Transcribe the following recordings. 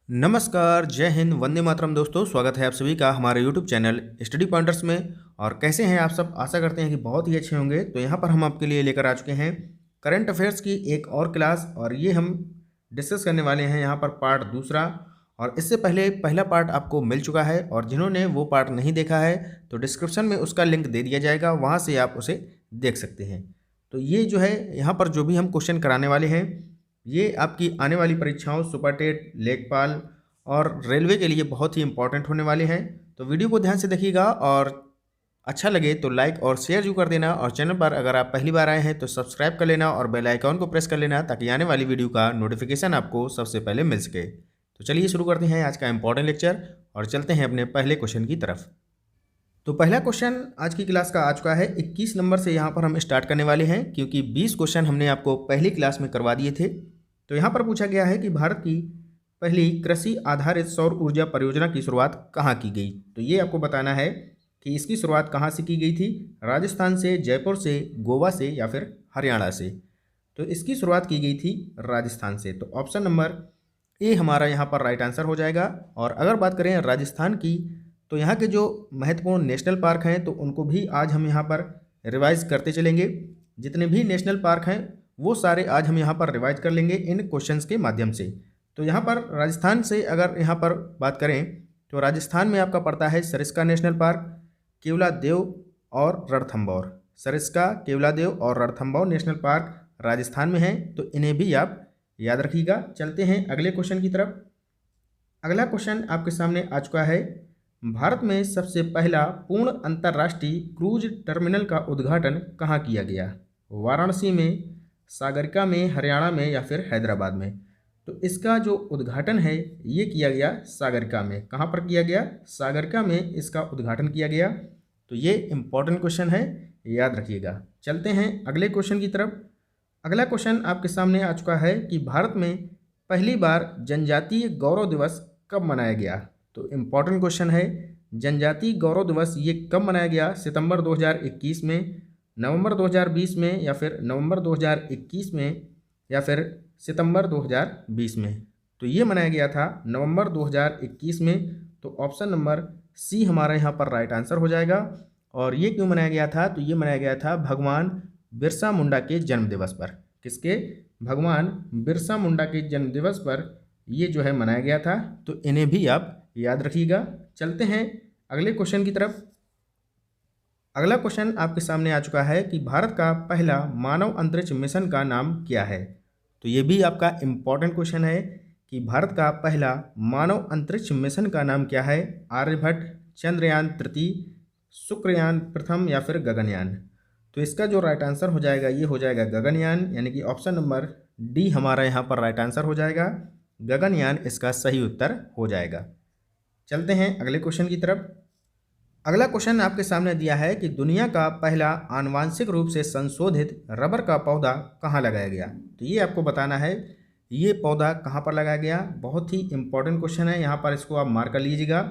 नमस्कार, जय हिंद, वंदे मातरम दोस्तों। स्वागत है आप सभी का हमारे यूट्यूब चैनल स्टडी पॉइंटर्स में। और कैसे हैं आप सब? आशा करते हैं कि बहुत ही अच्छे होंगे। तो यहाँ पर हम आपके लिए लेकर आ चुके हैं करंट अफेयर्स की एक और क्लास, और ये हम डिस्कस करने वाले हैं यहाँ पर पार्ट दूसरा। और इससे पहले पहला पार्ट आपको मिल चुका है, और जिन्होंने वो पार्ट नहीं देखा है तो डिस्क्रिप्शन में उसका लिंक दे दिया जाएगा, वहाँ से आप उसे देख सकते हैं। तो ये जो है यहाँ पर जो भी हम क्वेश्चन कराने वाले हैं, ये आपकी आने वाली परीक्षाओं सुपर टेट, लेखपाल और रेलवे के लिए बहुत ही इंपॉर्टेंट होने वाले हैं। तो वीडियो को ध्यान से देखिएगा, और अच्छा लगे तो लाइक और शेयर जरूर कर देना। और चैनल पर अगर आप पहली बार आए हैं तो सब्सक्राइब कर लेना और बेल आइकॉन को प्रेस कर लेना, ताकि आने वाली वीडियो का नोटिफिकेशन आपको सबसे पहले मिल सके। तो चलिए शुरू करते हैं आज का इंपॉर्टेंट लेक्चर और चलते हैं अपने पहले क्वेश्चन की तरफ। तो पहला क्वेश्चन आज की क्लास का आ चुका है। 21 नंबर से यहाँ पर हम स्टार्ट करने वाले हैं, क्योंकि 20 क्वेश्चन हमने आपको पहली क्लास में करवा दिए थे। तो यहाँ पर पूछा गया है कि भारत की पहली कृषि आधारित सौर ऊर्जा परियोजना की शुरुआत कहाँ की गई। तो ये आपको बताना है कि इसकी शुरुआत कहाँ से की गई थी। राजस्थान से, जयपुर से, गोवा से या फिर हरियाणा से। तो इसकी शुरुआत की गई थी राजस्थान से। तो ऑप्शन नंबर ए हमारा यहाँ पर राइट आंसर हो जाएगा। और अगर बात करें राजस्थान की, तो यहाँ के जो महत्वपूर्ण नेशनल पार्क हैं तो उनको भी आज हम यहाँ पर रिवाइज करते चलेंगे। जितने भी नेशनल पार्क हैं वो सारे आज हम यहाँ पर रिवाइज कर लेंगे इन क्वेश्चंस के माध्यम से। तो यहाँ पर राजस्थान से अगर यहाँ पर बात करें तो राजस्थान में आपका पड़ता है सरिस्का नेशनल पार्क, केवलादेव और रणथंभौर। सरिस्का, केवलादेव और रणथंभौर नेशनल पार्क राजस्थान में हैं, तो इन्हें भी आप याद रखिएगा। चलते हैं अगले क्वेश्चन की तरफ। अगला क्वेश्चन आपके सामने आ चुका है। भारत में सबसे पहला पूर्ण अंतर्राष्ट्रीय क्रूज टर्मिनल का उद्घाटन कहाँ किया गया? वाराणसी में, सागरिका में, हरियाणा में या फिर हैदराबाद में। तो इसका जो उद्घाटन है ये किया गया सागरिका में। कहाँ पर किया गया? सागरिका में इसका उद्घाटन किया गया। तो ये इंपॉर्टेंट क्वेश्चन है, याद रखिएगा। चलते हैं अगले क्वेश्चन की तरफ। अगला क्वेश्चन आपके सामने आ चुका है कि भारत में पहली बार जनजातीय गौरव दिवस कब मनाया गया? तो इम्पॉर्टेंट क्वेश्चन है। जनजातीय गौरव दिवस ये कब मनाया गया? सितंबर 2021 में, नवंबर 2020 में या फिर नवंबर 2021 में या फिर सितंबर 2020 में। तो ये मनाया गया था नवंबर 2021 में। तो ऑप्शन नंबर सी हमारा यहाँ पर राइट आंसर हो जाएगा। और ये क्यों मनाया गया था? तो ये मनाया गया था भगवान बिरसा मुंडा के जन्म दिवस पर। किसके? भगवान बिरसा मुंडा के जन्म दिवस पर ये जो है मनाया गया था। तो इन्हें भी आप याद रखिएगा। चलते हैं अगले क्वेश्चन की तरफ। अगला क्वेश्चन आपके सामने आ चुका है कि भारत का पहला मानव अंतरिक्ष मिशन का नाम क्या है? तो ये भी आपका इम्पॉर्टेंट क्वेश्चन है कि भारत का पहला मानव अंतरिक्ष मिशन का नाम क्या है? आर्यभट्ट, चंद्रयान तृतीय, शुक्रयान प्रथम या फिर गगनयान। तो इसका जो राइट आंसर हो जाएगा ये हो जाएगा गगनयान, यानी कि ऑप्शन नंबर डी हमारा यहाँ पर राइट आंसर हो जाएगा। गगनयान इसका सही उत्तर हो जाएगा। चलते हैं अगले क्वेश्चन की तरफ। अगला क्वेश्चन आपके सामने दिया है कि दुनिया का पहला आनुवांशिक रूप से संशोधित रबर का पौधा कहाँ लगाया गया? तो ये आपको बताना है ये पौधा कहाँ पर लगाया गया। बहुत ही इंपॉर्टेंट क्वेश्चन है, यहाँ पर इसको आप मार्क कर लीजिएगा।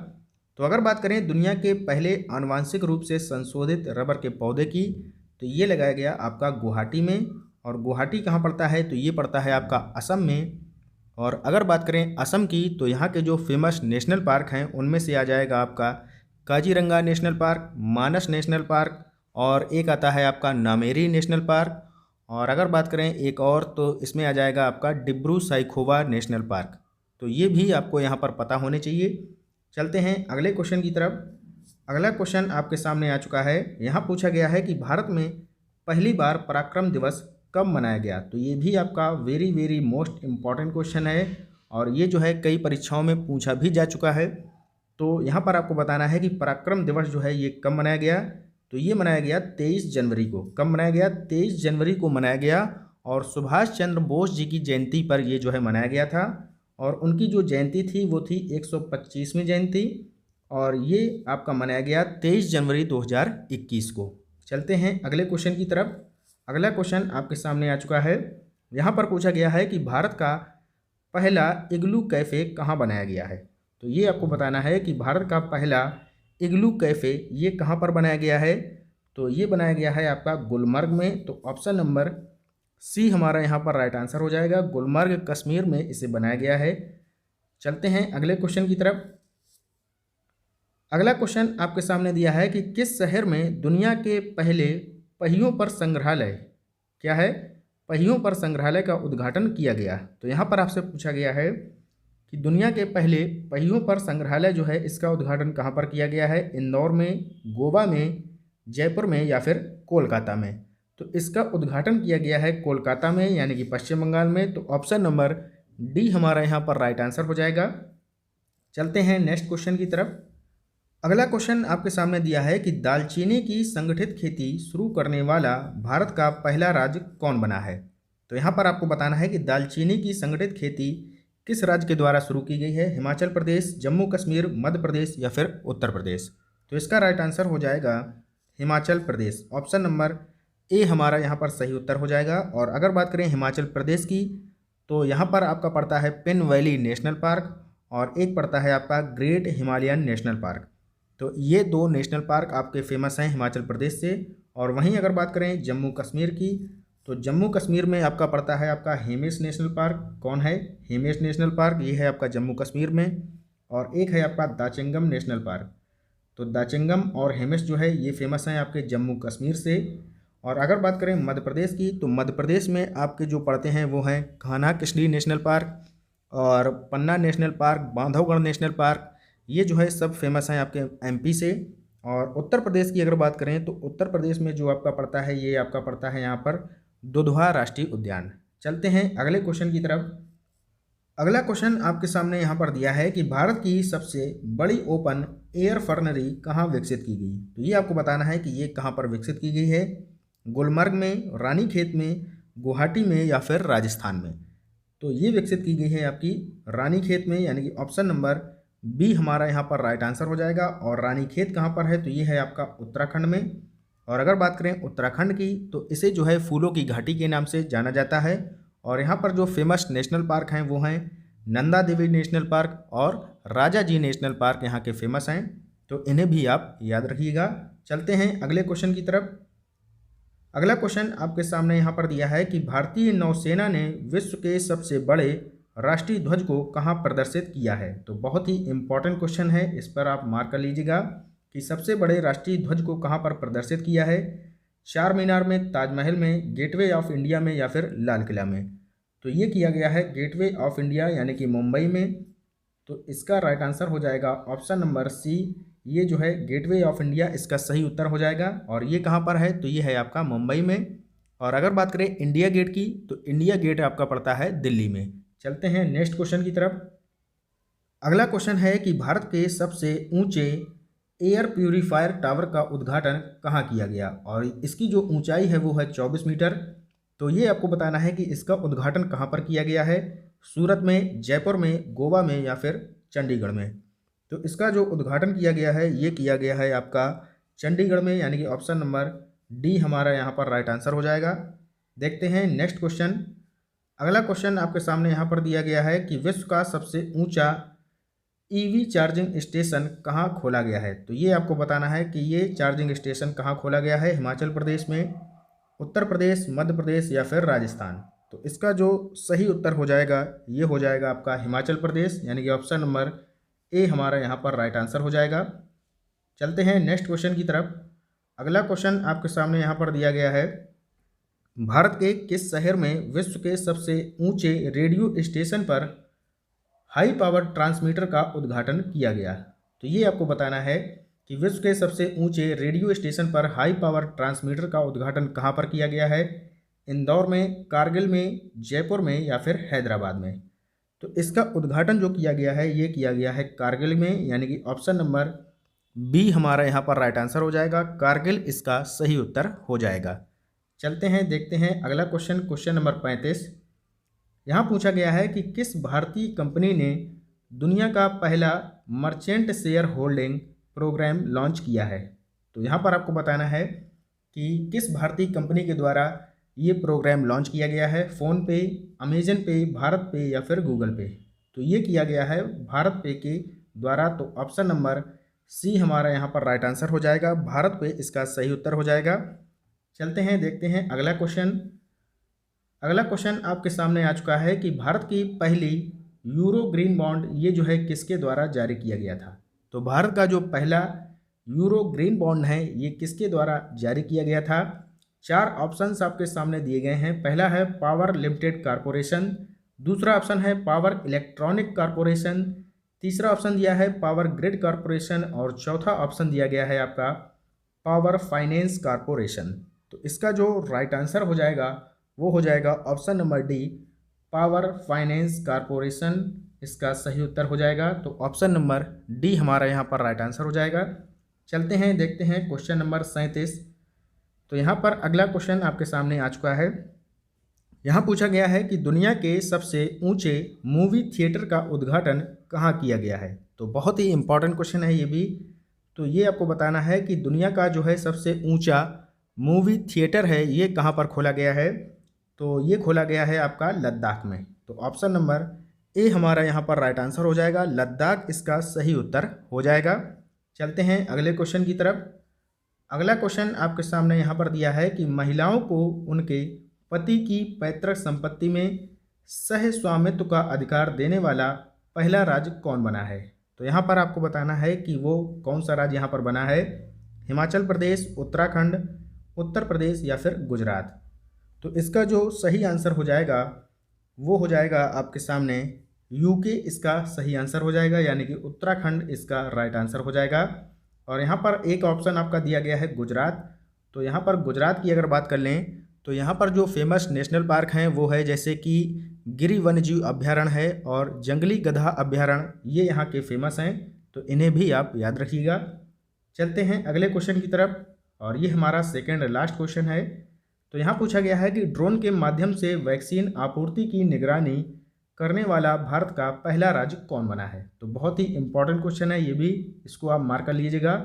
तो अगर बात करें दुनिया के पहले आनुवांशिक रूप से संशोधित रबर के पौधे की, तो ये लगाया गया आपका गुवाहाटी में। और गुवाहाटी कहाँ पड़ता है? तो ये पड़ता है आपका असम में। और अगर बात करें असम की, तो यहाँ के जो फेमस नेशनल पार्क हैं उनमें से आ जाएगा आपका काजीरंगा नेशनल पार्क, मानस नेशनल पार्क, और एक आता है आपका नामेरी नेशनल पार्क। और अगर बात करें एक और, तो इसमें आ जाएगा आपका डिब्रू साइखोवा नेशनल पार्क। तो ये भी आपको यहाँ पर पता होने चाहिए। चलते हैं अगले क्वेश्चन की तरफ। अगला क्वेश्चन आपके सामने आ चुका है। यहाँ पूछा गया है कि भारत में पहली बार पराक्रम दिवस कब मनाया गया? तो ये भी आपका very very most important question है, और ये जो है कई परीक्षाओं में पूछा भी जा चुका है। तो यहाँ पर आपको बताना है कि पराक्रम दिवस जो है ये कब मनाया गया? तो ये मनाया गया 23 जनवरी को। कब मनाया गया? 23 जनवरी को मनाया गया। और सुभाष चंद्र बोस जी की जयंती पर ये जो है मनाया गया था। और उनकी जो जयंती थी वो थी 125वीं जयंती, और ये आपका मनाया गया 23 जनवरी 2021 को। चलते हैं अगले क्वेश्चन की तरफ। अगला क्वेश्चन आपके सामने आ चुका है। यहाँ पर पूछा गया है कि भारत का पहला इग्लू कैफ़े कहाँ बनाया गया है? तो ये आपको बताना है कि भारत का पहला इग्लू कैफ़े ये कहाँ पर बनाया गया है? तो ये बनाया गया है आपका गुलमर्ग में। तो ऑप्शन नंबर सी हमारा यहाँ पर राइट आंसर हो जाएगा। गुलमर्ग कश्मीर में इसे बनाया गया है। चलते हैं अगले क्वेश्चन की तरफ। अगला क्वेश्चन आपके सामने दिया है कि किस शहर में दुनिया के पहले पहियों पर संग्रहालय, क्या है, पहियों पर संग्रहालय का उद्घाटन किया गया। तो यहाँ पर आपसे पूछा गया है कि दुनिया के पहले पहियों पर संग्रहालय जो है इसका उद्घाटन कहाँ पर किया गया है, इंदौर में, गोवा में, जयपुर में या फिर कोलकाता में। तो इसका उद्घाटन किया गया है कोलकाता में यानी कि पश्चिम बंगाल में। तो ऑप्शन नंबर डी हमारा यहाँ पर राइट आंसर हो जाएगा। चलते हैं नेक्स्ट क्वेश्चन की तरफ। अगला क्वेश्चन आपके सामने दिया है कि दालचीनी की संगठित खेती शुरू करने वाला भारत का पहला राज्य कौन बना है। तो यहाँ पर आपको बताना है कि दालचीनी की संगठित खेती किस राज्य के द्वारा शुरू की गई है, हिमाचल प्रदेश, जम्मू कश्मीर, मध्य प्रदेश या फिर उत्तर प्रदेश। तो इसका राइट आंसर हो जाएगा Himachal Pradesh. Option number A हमारा यहाँ पर सही उत्तर हो जाएगा। और अगर बात करें हिमाचल प्रदेश की तो यहाँ पर आपका पड़ता है पिन वैली नेशनल पार्क और एक पड़ता है आपका ग्रेट हिमालयन नेशनल पार्क। तो ये दो नेशनल पार्क आपके फेमस हैं हिमाचल प्रदेश से। और वहीं अगर बात करें जम्मू कश्मीर की तो जम्मू कश्मीर में आपका पड़ता है आपका हेमिस नेशनल पार्क। कौन है, हेमिस नेशनल पार्क, ये है आपका जम्मू कश्मीर में। और एक है आपका दाचिंगम नेशनल पार्क। तो दाचिंगम और हेमिस जो है ये फेमस हैं आपके जम्मू कश्मीर से। और अगर बात करें मध्य प्रदेश की तो मध्य प्रदेश में आपके जो पड़ते हैं वो हैं कान्हा किसली नेशनल पार्क और Panna national park, Bandhavgarh national park, ये जो है सब फेमस हैं आपके एमपी से। और उत्तर प्रदेश की अगर बात करें तो उत्तर प्रदेश में जो आपका पड़ता है ये आपका पड़ता है यहाँ पर दुधवा राष्ट्रीय उद्यान। चलते हैं अगले क्वेश्चन की तरफ। अगला क्वेश्चन आपके सामने यहाँ पर दिया है कि भारत की सबसे बड़ी ओपन एयर फर्नरी कहाँ विकसित की गई। तो ये आपको बताना है कि ये कहाँ पर विकसित की गई है, गुलमर्ग में, रानीखेत में, गुवाहाटी में या फिर राजस्थान में। तो ये विकसित की गई है आपकी रानीखेत में यानी कि ऑप्शन नंबर बी हमारा यहाँ पर राइट आंसर हो जाएगा। और रानीखेत कहाँ पर है तो ये है आपका उत्तराखंड में। और अगर बात करें उत्तराखंड की तो इसे जो है फूलों की घाटी के नाम से जाना जाता है। और यहाँ पर जो फेमस नेशनल पार्क हैं वो हैं नंदा देवी नेशनल पार्क और राजा जी नेशनल पार्क यहाँ के फेमस हैं। तो इन्हें भी आप याद रखिएगा। चलते हैं अगले क्वेश्चन की तरफ। अगला क्वेश्चन आपके सामने यहाँ पर दिया है कि भारतीय नौसेना ने विश्व के सबसे बड़े राष्ट्रीय ध्वज को कहाँ प्रदर्शित किया है। तो बहुत ही इंपॉर्टेंट क्वेश्चन है, इस पर आप मार्क कर लीजिएगा कि सबसे बड़े राष्ट्रीय ध्वज को कहाँ पर प्रदर्शित किया है, चार मीनार में, ताजमहल में, गेटवे ऑफ इंडिया में या फिर लाल किला में। तो ये किया गया है गेटवे ऑफ इंडिया यानी कि मुंबई में। तो इसका राइट आंसर हो जाएगा ऑप्शन नंबर सी, ये जो है गेटवे ऑफ इंडिया इसका सही उत्तर हो जाएगा। और ये कहाँ पर है तो ये है आपका मुंबई में। और अगर बात करें इंडिया गेट की तो इंडिया गेट आपका पड़ता है दिल्ली में। चलते हैं नेक्स्ट क्वेश्चन की तरफ। अगला क्वेश्चन है कि भारत के सबसे ऊंचे एयर प्यूरीफायर टावर का उद्घाटन कहाँ किया गया और इसकी जो ऊंचाई है वो है 24 मीटर। तो ये आपको बताना है कि इसका उद्घाटन कहाँ पर किया गया है, सूरत में, जयपुर में, गोवा में या फिर चंडीगढ़ में। तो इसका जो उद्घाटन किया गया है ये किया गया है आपका चंडीगढ़ में यानी कि ऑप्शन नंबर डी हमारा यहाँ पर राइट आंसर हो जाएगा। देखते हैं नेक्स्ट क्वेश्चन। अगला क्वेश्चन आपके सामने यहाँ पर दिया गया है कि विश्व का सबसे ऊंचा ईवी चार्जिंग स्टेशन कहाँ खोला गया है। तो ये आपको बताना है कि ये चार्जिंग स्टेशन कहाँ खोला गया है, हिमाचल प्रदेश में, उत्तर प्रदेश, मध्य प्रदेश या फिर राजस्थान। तो इसका जो सही उत्तर हो जाएगा ये हो जाएगा आपका हिमाचल प्रदेश यानी कि ऑप्शन नंबर ए हमारा यहाँ पर राइट आंसर हो जाएगा। चलते हैं नेक्स्ट क्वेश्चन की तरफ। अगला क्वेश्चन आपके सामने यहाँ पर दिया गया है, भारत के किस शहर में विश्व के सबसे ऊंचे रेडियो स्टेशन पर हाई पावर ट्रांसमीटर का उद्घाटन किया गया। तो ये आपको बताना है कि विश्व के सबसे ऊंचे रेडियो स्टेशन पर हाई पावर ट्रांसमीटर का उद्घाटन कहाँ पर किया गया है, इंदौर में, कारगिल में, जयपुर में या फिर हैदराबाद में। तो इसका उद्घाटन जो किया गया है ये किया गया है कारगिल में यानी कि ऑप्शन नंबर बी हमारा यहाँ पर राइट आंसर हो जाएगा, कारगिल इसका सही उत्तर हो जाएगा। चलते हैं देखते हैं अगला क्वेश्चन, क्वेश्चन नंबर 35। यहाँ पूछा गया है कि किस भारतीय कंपनी ने दुनिया का पहला merchant shareholding programme launch किया है। तो यहाँ पर आपको बताना है कि किस भारतीय कंपनी के द्वारा ये प्रोग्राम लॉन्च किया गया है, फ़ोनपे, अमेजन पे, भारत पे या फिर गूगल पे। तो ये किया गया है भारत पे के द्वारा। तो ऑप्शन नंबर सी हमारा यहाँ पर राइट आंसर हो जाएगा, भारत पे इसका सही उत्तर हो जाएगा। चलते हैं देखते हैं अगला क्वेश्चन। अगला क्वेश्चन आपके सामने आ चुका है कि भारत की पहली यूरो ग्रीन बॉन्ड ये जो है किसके द्वारा जारी किया गया था? तो भारत का जो पहला यूरो ग्रीन बॉन्ड है ये किसके द्वारा जारी किया गया था? 4 ऑप्शंस आपके सामने दिए गए हैं। पहला है पावर लिमिटेड कॉरपोरेशन, दूसरा ऑप्शन है पावर इलेक्ट्रॉनिक कॉरपोरेशन, तीसरा ऑप्शन दिया है पावर ग्रिड कॉरपोरेशन और चौथा ऑप्शन दिया गया है आपका पावर फाइनेंस कॉरपोरेशन। तो इसका जो राइट आंसर हो जाएगा वो हो जाएगा option number D, power finance corporation इसका सही उत्तर हो जाएगा। तो ऑप्शन नंबर डी हमारा यहाँ पर राइट आंसर हो जाएगा। चलते हैं देखते हैं क्वेश्चन नंबर 37। तो यहाँ पर अगला क्वेश्चन आपके सामने आ चुका है। यहाँ पूछा गया है कि दुनिया के सबसे ऊंचे मूवी थिएटर का उद्घाटन कहाँ किया गया है? तो बहुत ही इंपॉर्टेंट क्वेश्चन है ये भी। तो ये आपको बताना है कि दुनिया का जो है सबसे ऊंचा मूवी थिएटर है ये कहाँ पर खोला गया है? तो ये खोला गया है आपका लद्दाख में। तो ऑप्शन नंबर ए हमारा यहाँ पर राइट आंसर हो जाएगा, लद्दाख इसका सही उत्तर हो जाएगा। चलते हैं अगले क्वेश्चन की तरफ। अगला क्वेश्चन आपके सामने यहाँ पर दिया है कि महिलाओं को उनके पति की पैतृक संपत्ति में सह स्वामित्व का अधिकार देने वाला पहला राज्य कौन बना है? तो यहाँ पर आपको बताना है कि वो कौन सा राज्य यहाँ पर बना है, हिमाचल प्रदेश, उत्तराखंड, उत्तर प्रदेश या फिर गुजरात। तो इसका जो सही आंसर हो जाएगा वो हो जाएगा आपके सामने यूके इसका सही आंसर हो जाएगा, यानी कि उत्तराखंड इसका राइट आंसर हो जाएगा। और यहाँ पर एक ऑप्शन आपका दिया गया है गुजरात। तो यहाँ पर गुजरात की अगर बात कर लें तो यहाँ पर जो फेमस नेशनल पार्क हैं वो है जैसे कि गिरी वन्यजीव अभ्यारण्य है और जंगली गधा अभ्यारण्य, ये यहाँ के फेमस हैं। तो इन्हें भी आप याद रखिएगा। चलते हैं अगले क्वेश्चन की तरफ और ये हमारा सेकेंड लास्ट क्वेश्चन है। तो यहाँ पूछा गया है कि ड्रोन के माध्यम से वैक्सीन आपूर्ति की निगरानी करने वाला भारत का पहला राज्य कौन बना है? तो बहुत ही इंपॉर्टेंट क्वेश्चन है ये भी, इसको आप मार्क कर लीजिएगा।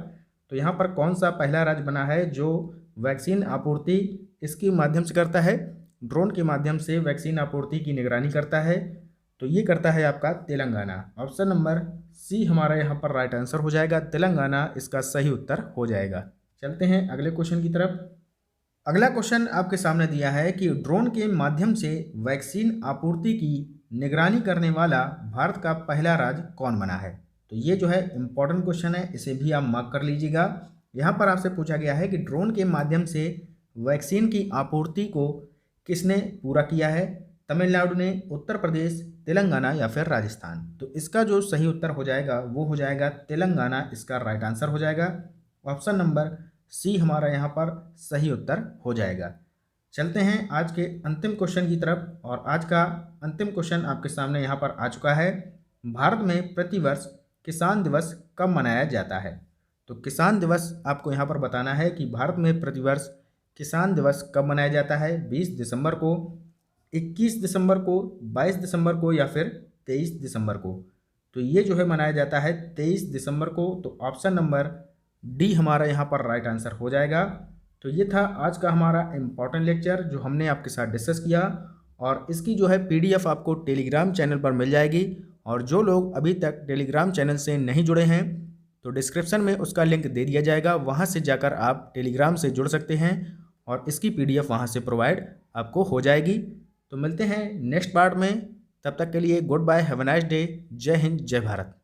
तो यहाँ पर कौन सा पहला राज्य बना है जो वैक्सीन आपूर्ति इसके माध्यम से करता है, ड्रोन के माध्यम से वैक्सीन आपूर्ति की निगरानी करता है? तो ये करता है आपका तेलंगाना। ऑप्शन नंबर सी हमारा यहाँ पर राइट आंसर हो जाएगा, तेलंगाना इसका सही उत्तर हो जाएगा। चलते हैं अगले क्वेश्चन की तरफ। अगला क्वेश्चन आपके सामने दिया है कि ड्रोन के माध्यम से वैक्सीन आपूर्ति की निगरानी करने वाला भारत का पहला राज्य कौन बना है? तो ये जो है इंपॉर्टेंट क्वेश्चन है, इसे भी आप मार्क कर लीजिएगा। यहाँ पर आपसे पूछा गया है कि ड्रोन के माध्यम से वैक्सीन की आपूर्ति को किसने पूरा किया है, तमिलनाडु ने, उत्तर प्रदेश, तेलंगाना या फिर राजस्थान? तो इसका जो सही उत्तर हो जाएगा वो हो जाएगा तेलंगाना, इसका राइट आंसर हो जाएगा। ऑप्शन नंबर सी हमारा यहाँ पर सही उत्तर हो जाएगा। चलते हैं आज के अंतिम क्वेश्चन की तरफ और आज का अंतिम क्वेश्चन आपके सामने यहाँ पर आ चुका है। भारत में प्रतिवर्ष किसान दिवस कब मनाया जाता है? तो किसान दिवस आपको यहाँ पर बताना है कि भारत में प्रतिवर्ष किसान दिवस कब मनाया जाता है, 20 दिसंबर को, 21 दिसंबर को, 22 दिसंबर को या फिर 23 दिसंबर को? तो ये जो है मनाया जाता है 23 दिसंबर को। तो ऑप्शन नंबर डी हमारा यहाँ पर राइट आंसर हो जाएगा। तो ये था आज का हमारा इम्पॉर्टेंट लेक्चर जो हमने आपके साथ डिस्कस किया और इसकी जो है पीडीएफ आपको टेलीग्राम चैनल पर मिल जाएगी। और जो लोग अभी तक टेलीग्राम चैनल से नहीं जुड़े हैं तो डिस्क्रिप्शन में उसका लिंक दे दिया जाएगा, वहाँ से जाकर आप टेलीग्राम से जुड़ सकते हैं और इसकी पीडीएफ वहाँ से प्रोवाइड आपको हो जाएगी। तो मिलते हैं नेक्स्ट पार्ट में, तब तक के लिए goodbye, have a nice day, Jai Hind, जय भारत।